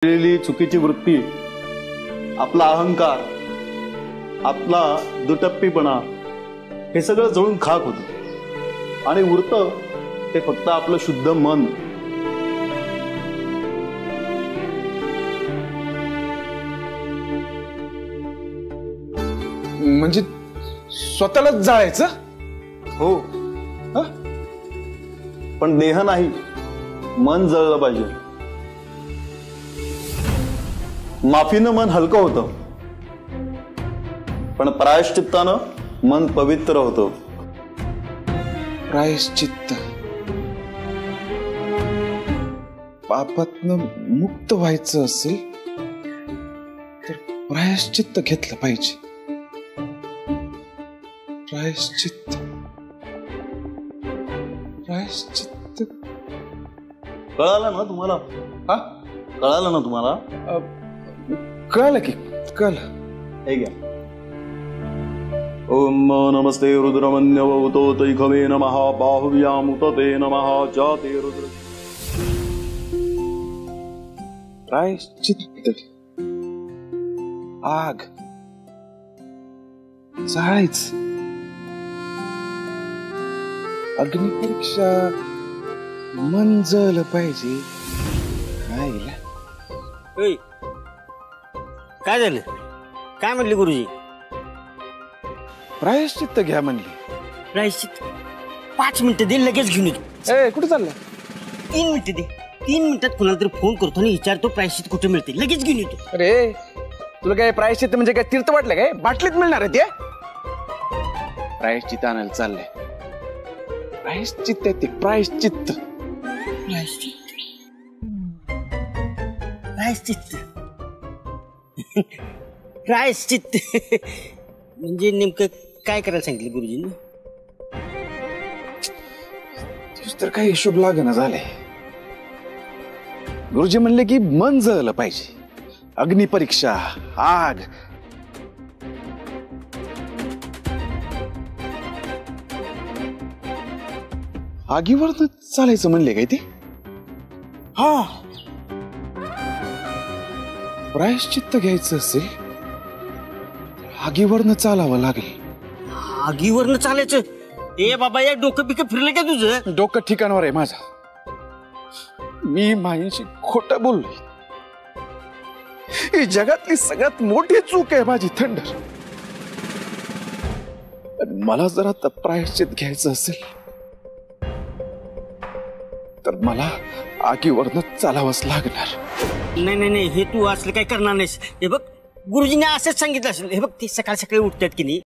केलेली चुकीची वृत्ती, आपला अहंकार, आपला दुटप्पीपणा हे सगळं जळून खाक होतं आणि उरतं ते फक्त आपलं शुद्ध मन. म्हणजे स्वतःलाच जाळायचं? हो, पण देह नाही, मन जळलं पाहिजे. माफीनं मन हलकं होतं, पण प्रायश्चित्तानं मन पवित्र होतं. प्रायश्चित्त, पापातनं मुक्त व्हायचं असेल तर प्रायश्चित्त घेतलं पाहिजे. प्रायश्चित्त, प्रायश्चित्त. कळालं ना तुम्हाला? हा, कळालं ना तुम्हाला? कळलं की कळलं. हे घ्या. ओम नमस्ते रुद्रमन्यवतोतैखवे नमः बाहुव्यामुतते नमः जाते रुद्र. प्रायश्चित्त, आग जाळायचं, अग्निपरीक्षा, मन जळलं पाहिजे. काय झालं? काय म्हणले गुरुजी? प्रायश्चित्त घ्या म्हणली. प्रायश्चित्त 5 मिनिटं दे, लगेच घेऊन येतो. ए, कुठे चाललं? 3 मिनिटं दे. 3 मिनिटात कुणाला तरी फोन करतो आणि विचारतो प्रायश्चित्त कुठे मिळते, लगेच घेऊन येतो. अरे, तुला काय प्रायश्चित्त म्हणजे काय तीर्थ वाटलं काय? बाटलीत मिळणार आहे ते? प्रायश्चित्त आणायला चाललंय. प्रायश्चित्त आहे ते, प्रायश्चित्त. प्रायश्चित्त, प्रायश्चित्त, प्रायश्चित्त म्हणजे नेमकं काय करायला सांगितलं गुरुजींनी? तर काही हिशोब लागणं झालंय. गुरुजी म्हणले की मन जळलं पाहिजे, अग्निपरीक्षा, आग. आगीवर चालायचं म्हणले काय ते? हा, प्रायश्चित्त घ्यायचं असेल आगीवरनं चालावं लागेल. आगीवरनं चालायचं? ए बाबा, या डोकं पिकं फिरलं का तुझं? डोकं ठिकाणावर आहे माझं. मी माझ्याशी खोटं बोललोय. ही जगातली सगळ्यात मोठी चूक आहे माझी, थंडर. मला जर आता प्रायश्चित घ्यायचं असेल तर मला आगीवरनं चालावंच लागणार. नाही नाही नाही, हे तू असलं काय करणार नाहीस. हे बघ, गुरुजीने असंच सांगितलं असेल. हे बघ, ते सकाळ सकाळी उठतात की नाही,